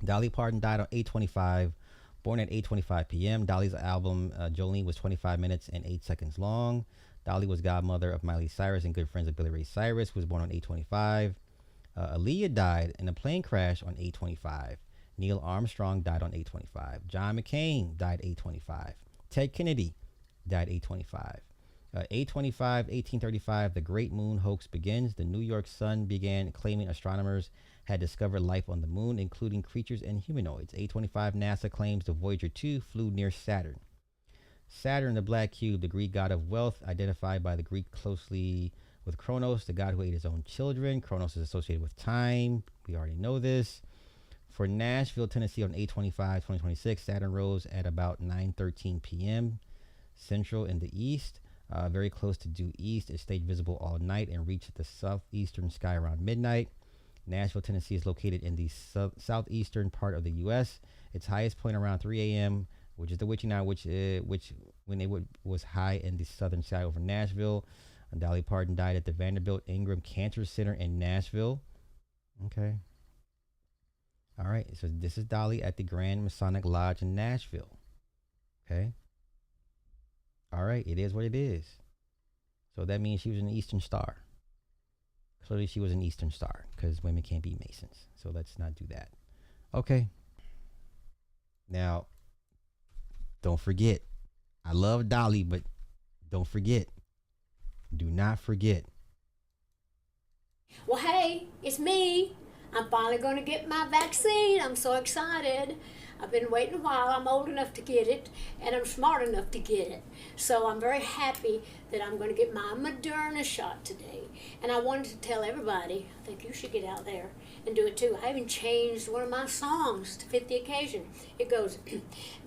Dolly Parton died on 8:25, born at 8:25 p.m. Dolly's album Jolene was 25 minutes and 8 seconds long. Dolly was godmother of Miley Cyrus and good friends of Billy Ray Cyrus, who was born on 8:25. Aaliyah died in a plane crash on 8:25. Neil Armstrong died on 8:25. John McCain died 8:25. Ted Kennedy died 8:25. 8:25, 1835, the Great Moon Hoax begins. The New York Sun began claiming astronomers had discovered life on the moon, including creatures and humanoids. 8:25, NASA claims the Voyager 2 flew near Saturn. Saturn, the black cube, the Greek god of wealth, identified by the Greek closely with Kronos, the god who ate his own children. Kronos is associated with time. We already know this. For Nashville, Tennessee on 8:25, 2026, Saturn rose at about 9:13 p.m. Central in the east, very close to due east. It stayed visible all night and reached the southeastern sky around midnight. Nashville, Tennessee is located in the southeastern part of the U.S. Its highest point around 3 a.m., which is the witching hour, which when it was high in the southern sky over Nashville. Dolly Parton died at the Vanderbilt Ingram Cancer Center in Nashville. Okay. All right. So this is Dolly at the Grand Masonic Lodge in Nashville. Okay. All right. It is what it is. So that means she was an Eastern Star. Clearly she was an Eastern Star because women can't be Masons. So let's not do that. Okay. Now, don't forget. I love Dolly, but don't forget. Do not forget. Well, hey, it's me. I'm finally going to get my vaccine. I'm so excited. I've been waiting a while. I'm old enough to get it, and I'm smart enough to get it. So I'm very happy that I'm going to get my Moderna shot today. And I wanted to tell everybody, I think you should get out there and do it too. I even changed one of my songs to fit the occasion. It goes,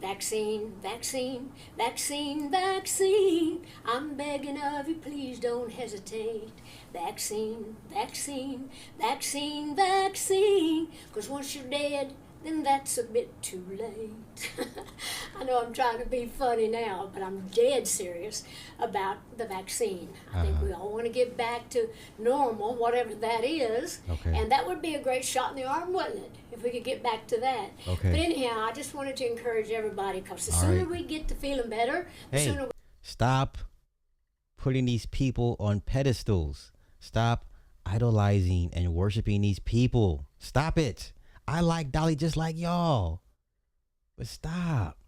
vaccine, vaccine, vaccine, vaccine. I'm begging of you, please don't hesitate. Vaccine, vaccine, vaccine, vaccine. Because once you're dead, then that's a bit too late. I know I'm trying to be funny now, but I'm dead serious about the vaccine. I think we all want to get back to normal, whatever that is. Okay. And that would be a great shot in the arm, wouldn't it? If we could get back to that. Okay. But anyhow, I just wanted to encourage everybody because the All sooner right. we get to feeling better, the Hey, sooner stop putting these people on pedestals. Stop idolizing and worshiping these people. Stop it. I like Dolly just like y'all. But stop.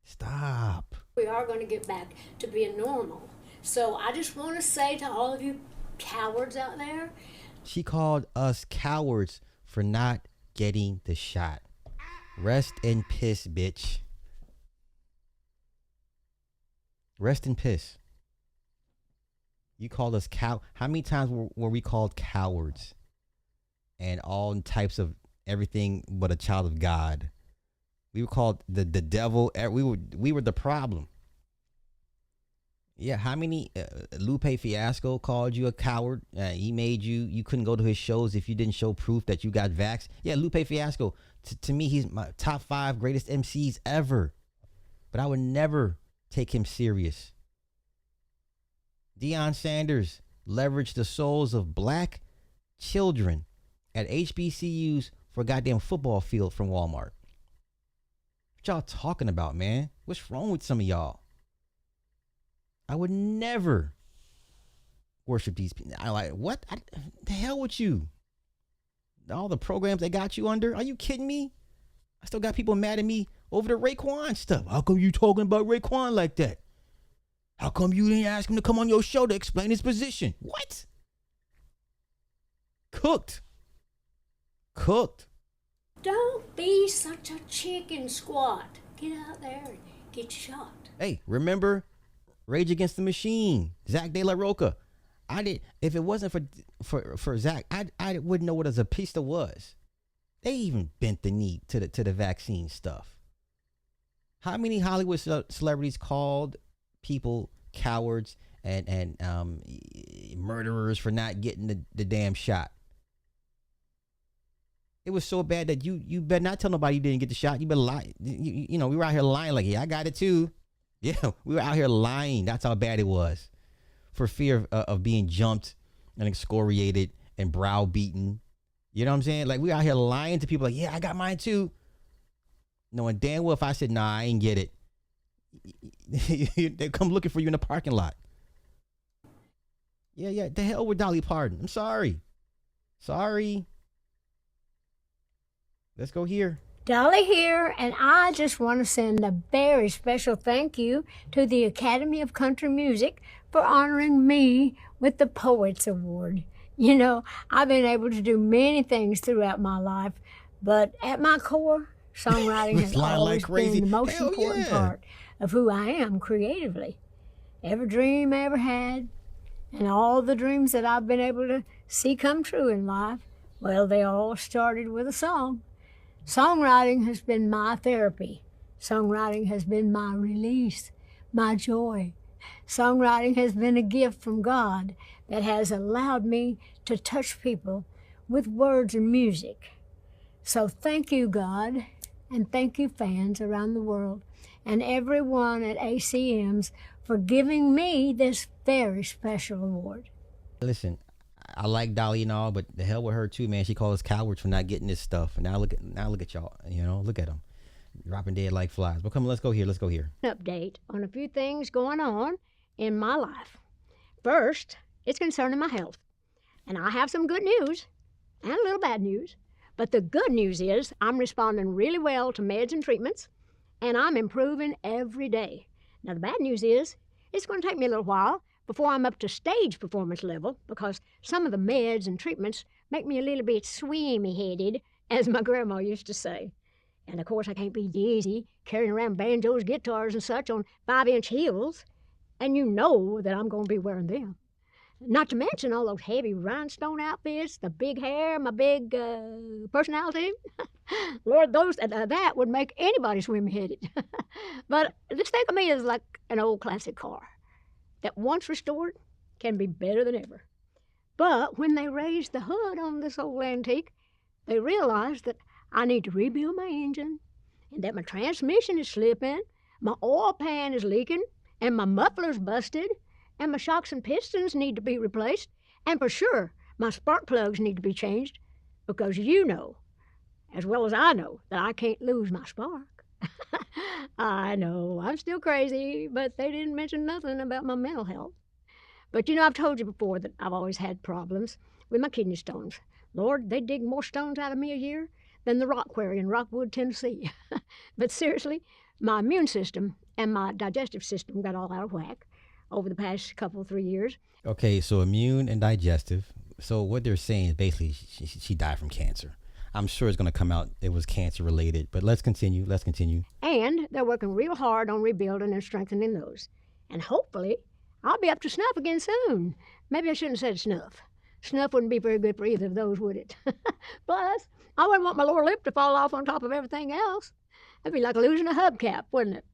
Stop. we are going to get back to being normal. So I just want to say to all of you cowards out there, She called us cowards for not getting the shot. Rest in piss, bitch. Rest in piss. You called us How many times were we called cowards? And all types of everything but a child of God. We were called the devil. We were the problem. Yeah, how many Lupe Fiasco called you a coward? He made you couldn't go to his shows if you didn't show proof that you got vaxxed. Yeah, Lupe Fiasco. To me, he's my top 5 greatest MCs ever. But I would never take him serious. Deion Sanders leveraged the souls of black children at HBCUs for a goddamn football field from Walmart. What y'all talking about, man? What's wrong with some of y'all? I would never worship these people. I like, what? The hell with you? All the programs they got you under? Are you kidding me? I still got people mad at me over the Raekwon stuff. How come you talking about Raekwon like that? How come you didn't ask him to come on your show to explain his position? What? Cooked. don't be such a chicken squat. Get out there and get shot. Hey, remember Rage Against the Machine, Zach De La Roca. If it wasn't for Zach, I wouldn't know what a Zapista was. They even bent the knee to the vaccine stuff. How many Hollywood celebrities called people cowards and murderers for not getting the damn shot? It was so bad that you better not tell nobody you didn't get the shot. You better lie. We were out here lying like, yeah, I got it too. Yeah, we were out here lying. That's how bad it was. For fear of being jumped and excoriated and browbeaten. You know what I'm saying? Like, we out here lying to people like, yeah, I got mine too. knowing damn well if I said, nah, I ain't get it, they come looking for you in the parking lot. Yeah. The hell with Dolly Parton. I'm sorry. Sorry. Let's go here. Dolly here, and I just want to send a very special thank you to the Academy of Country Music for honoring me with the Poets Award. You know, I've been able to do many things throughout my life, but at my core, songwriting has always been the most important part of who I am creatively. Every dream I ever had, and all the dreams that I've been able to see come true in life, well, they all started with a song. Songwriting has been my therapy. Songwriting has been my release, my joy. Songwriting has been a gift from God that has allowed me to touch people with words and music. So thank you, God, and thank you, fans around the world, and everyone at ACM's for giving me this very special award. Listen, I like Dolly and all, but the hell with her too, man. She calls us cowards for not getting this stuff. And now look at y'all. You know, look at them, dropping dead like flies. But come on, let's go here. An update on a few things going on in my life. First, it's concerning my health, and I have some good news and a little bad news. But the good news is I'm responding really well to meds and treatments, and I'm improving every day. Now the bad news is it's going to take me a little while before I'm up to stage performance level, because some of the meds and treatments make me a little bit swimmy-headed, as my grandma used to say. And of course I can't be dizzy carrying around banjos, guitars, and such on 5-inch heels, and you know that I'm going to be wearing them. Not to mention all those heavy rhinestone outfits, the big hair, my big personality. Lord, that would make anybody swim-headed. But just think of me as like an old classic car that once restored can be better than ever. But when they raised the hood on this old antique, they realized that I need to rebuild my engine, and that my transmission is slipping, my oil pan is leaking, and my muffler's busted, and my shocks and pistons need to be replaced, and for sure, my spark plugs need to be changed, because you know, as well as I know, that I can't lose my spark. I know, I'm still crazy, but they didn't mention nothing about my mental health. But you know, I've told you before that I've always had problems with my kidney stones. Lord, they dig more stones out of me a year than the rock quarry in Rockwood, Tennessee. But seriously, my immune system and my digestive system got all out of whack over the past 3 years. Okay, so immune and digestive. So what they're saying is basically she died from cancer. I'm sure it's going to come out it was cancer related, but let's continue. And they're working real hard on rebuilding and strengthening those. And hopefully, I'll be up to snuff again soon. Maybe I shouldn't have said snuff. Snuff wouldn't be very good for either of those, would it? Plus, I wouldn't want my lower lip to fall off on top of everything else. That'd be like losing a hubcap, wouldn't it?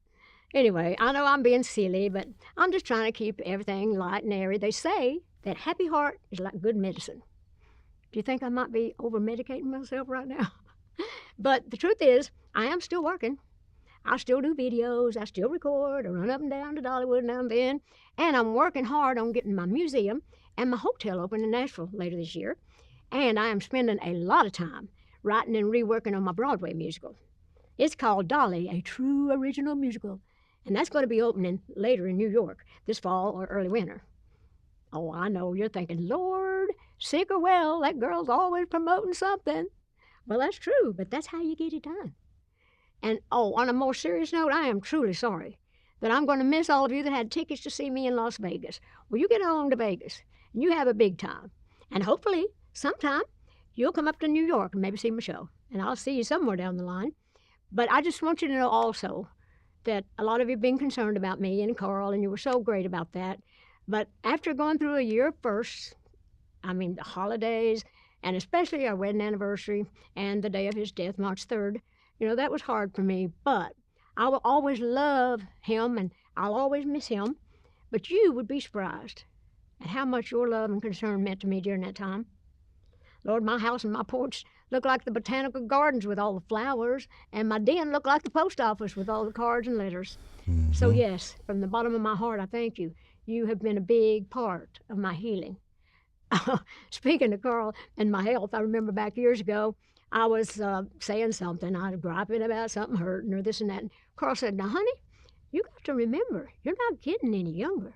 Anyway, I know I'm being silly, but I'm just trying to keep everything light and airy. They say that happy heart is like good medicine. Do you think I might be over-medicating myself right now? But the truth is, I am still working. I still do videos, I still record, I run up and down to Dollywood now and then, and I'm working hard on getting my museum and my hotel open in Nashville later this year. And I am spending a lot of time writing and reworking on my Broadway musical. It's called Dolly, a true original musical, and that's going to be opening later in New York this fall or early winter. Oh, I know, you're thinking, Lord, sick or well, that girl's always promoting something. Well, that's true, but that's how you get it done. And, oh, on a more serious note, I am truly sorry that I'm going to miss all of you that had tickets to see me in Las Vegas. Well, you get home to Vegas, and you have a big time. And hopefully, sometime, you'll come up to New York and maybe see my show. And I'll see you somewhere down the line. But I just want you to know also that a lot of you have been concerned about me and Carl, and you were so great about that. But after going through a year of firsts, the holidays, and especially our wedding anniversary and the day of his death, March 3rd, that was hard for me. But I will always love him, and I'll always miss him. But you would be surprised at how much your love and concern meant to me during that time. Lord, my house and my porch looked like the botanical gardens with all the flowers, and my den looked like the post office with all the cards and letters. Mm-hmm. So yes, from the bottom of my heart, I thank you. You have been a big part of my healing. Speaking of Carl and my health, I remember back years ago, I was saying something. I was griping about something hurting or this and that. And Carl said, "Now, honey, you got to remember, you're not getting any younger."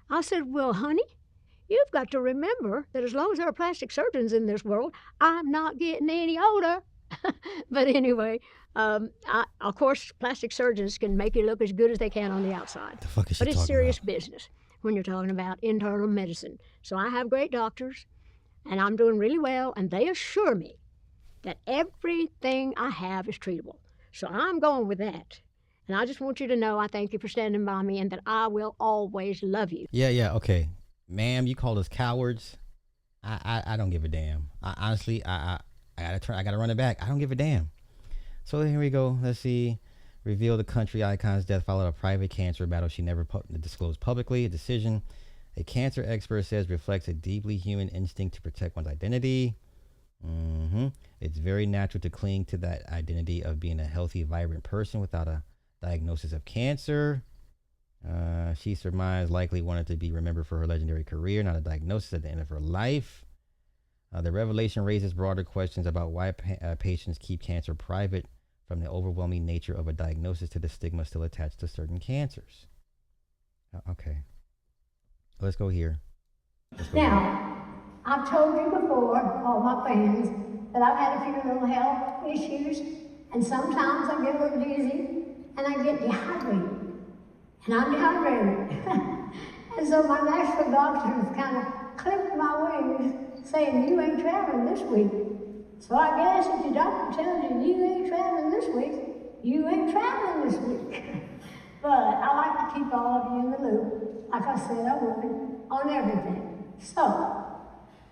I said, "Well, honey, you've got to remember that as long as there are plastic surgeons in this world, I'm not getting any older." But anyway, of course, plastic surgeons can make you look as good as they can on the outside. The fuck is she But it's talking serious about? business when you're talking about internal medicine. So I have great doctors, and I'm doing really well, and they assure me that everything I have is treatable. So I'm going with that. And I just want you to know I thank you for standing by me and that I will always love you. Yeah, okay. Ma'am, you called us cowards. I don't give a damn. Honestly, I gotta run it back. I don't give a damn. So here we go. Let's see. Reveal the country icon's death followed a private cancer battle she never disclosed publicly. A decision a cancer expert says reflects a deeply human instinct to protect one's identity. It's very natural to cling to that identity of being a healthy, vibrant person without a diagnosis of cancer. She surmised likely wanted to be remembered for her legendary career, not a diagnosis at the end of her life. The revelation raises broader questions about why patients keep cancer private, from the overwhelming nature of a diagnosis to the stigma still attached to certain cancers. Okay. Let's go here. Now, I've told you before, all my fans, that I've had a few little health issues, and sometimes I get a little dizzy, and I get dehydrated. And I'm dehydrated. And so my Nashville doctors kind of clipped my wings, saying, "You ain't traveling this week." So I guess if your doctor tells you you ain't traveling this week, you ain't traveling this week. But I like to keep all of you in the loop, like I said I would, on everything. So,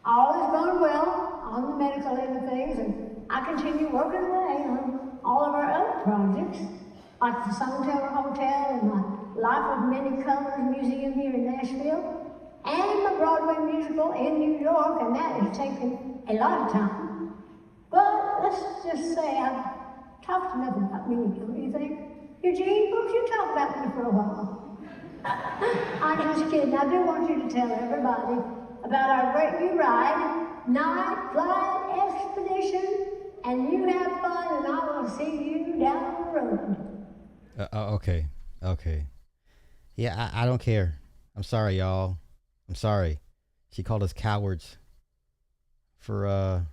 all is going well on the medical end of things, and I continue working away on all of our other projects, like the Songteller Hotel and my Life of Many Colors Museum here in Nashville, and my Broadway musical in New York, and that has taken a lot of time. But let's just say I've talked enough about me, don't you think? Eugene, won't you talk about me for a while? I'm just kidding. I do want you to tell everybody about our great new ride, Night Flight Expedition, and you have fun, and I will see you down the road. Okay. Yeah, I don't care. I'm sorry, y'all. I'm sorry. She called us cowards for,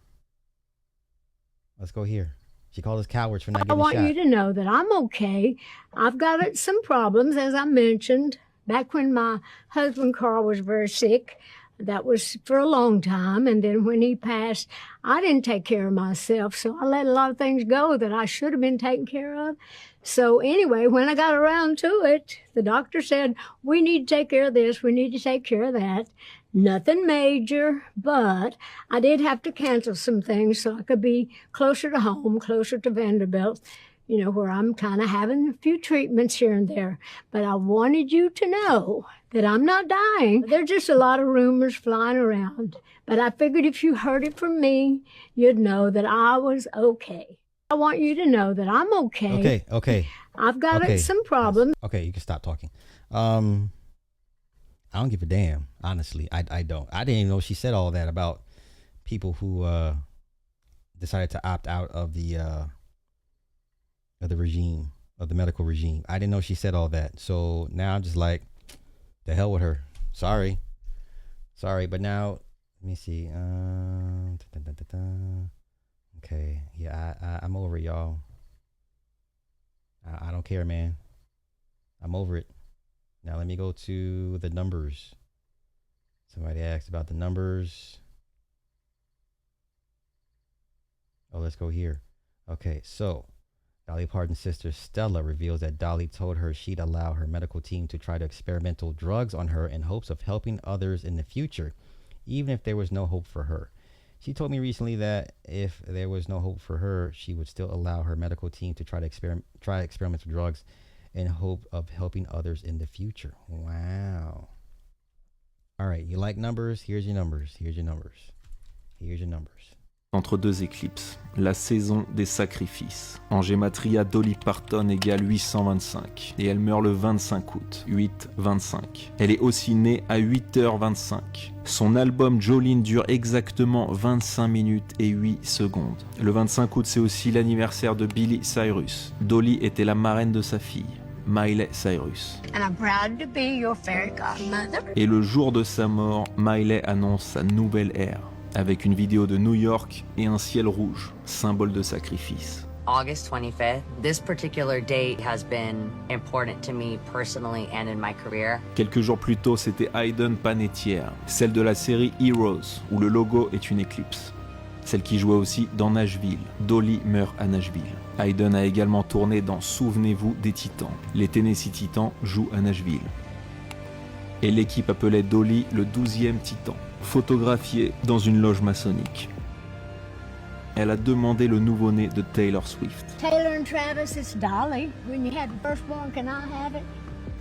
let's go here. She called us cowards for not getting I want shot. you to know that I'm okay. I've got some problems, as I mentioned, back when my husband Carl was very sick. That was for a long time. And then when he passed, I didn't take care of myself. So I let a lot of things go that I should have been taken care of. So anyway, when I got around to it, the doctor said, "We need to take care of this. We need to take care of that." Nothing major, but I did have to cancel some things so I could be closer to home, closer to Vanderbilt, where I'm kind of having a few treatments here and there. But I wanted you to know that I'm not dying. There's just a lot of rumors flying around. But I figured if you heard it from me, you'd know that I was okay. I want you to know that I'm okay. Okay. I've got some problems. Okay, you can stop talking. I don't give a damn, honestly. I don't. I didn't even know she said all that about people who decided to opt out of the regime, of the medical regime. I didn't know she said all that. So now I'm just like, the hell with her. Sorry, but now let me see. Okay, yeah, I'm over it, y'all. I don't care, man. I'm over it. Now let me go to the numbers. Somebody asked about the numbers. Oh, let's go here. Okay, so Dolly Parton's sister Stella reveals that Dolly told her she'd allow her medical team to try the experimental drugs on her in hopes of helping others in the future, even if there was no hope for her. She told me recently that if there was no hope for her, she would still allow her medical team to try experimental drugs in hope of helping others in the future. Wow. All right, you like numbers? Here's your numbers. Entre deux éclipses, la saison des sacrifices. En gématria, Dolly Parton égale 825 et elle meurt le 25 août, 8-25. Elle est aussi née à 8h25. Son album Jolene dure exactement 25 minutes et 8 secondes. Le 25 août, c'est aussi l'anniversaire de Billy Cyrus. Dolly était la marraine de sa fille, Miley Cyrus. And I'm proud to be your fairy godmother. Et le jour de sa mort, Miley annonce sa nouvelle ère, avec une vidéo de New York et un ciel rouge, symbole de sacrifice. August 25th, this particular date has been important to me personally and in my career. Quelques jours plus tôt, c'était Hayden Panettiere, celle de la série Heroes, où le logo est une éclipse. Celle qui jouait aussi dans Nashville. Dolly meurt à Nashville. Hayden a également tourné dans Souvenez-vous des Titans. Les Tennessee Titans jouent à Nashville. Et l'équipe appelait Dolly le 12e Titan, photographié dans une loge maçonnique. Elle a demandé le nouveau-né de Taylor Swift. Taylor and Travis, it's Dolly. When you had the firstborn, can I have it?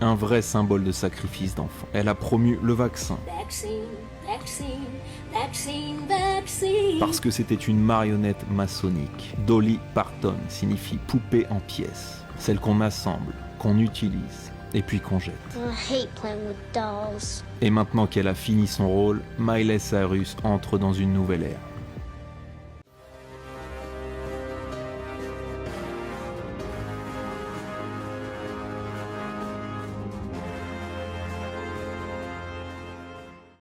Un vrai symbole de sacrifice d'enfant. Elle a promu le vaccin. Vaccine, vaccine, vaccine, vaccine. Parce que c'était une marionnette maçonnique. Dolly Parton signifie poupée en pièces. Celle qu'on assemble, qu'on utilise et puis qu'on jette. I hate playing with dolls. Et maintenant qu'elle a fini son rôle, Miley Cyrus entre dans une nouvelle ère.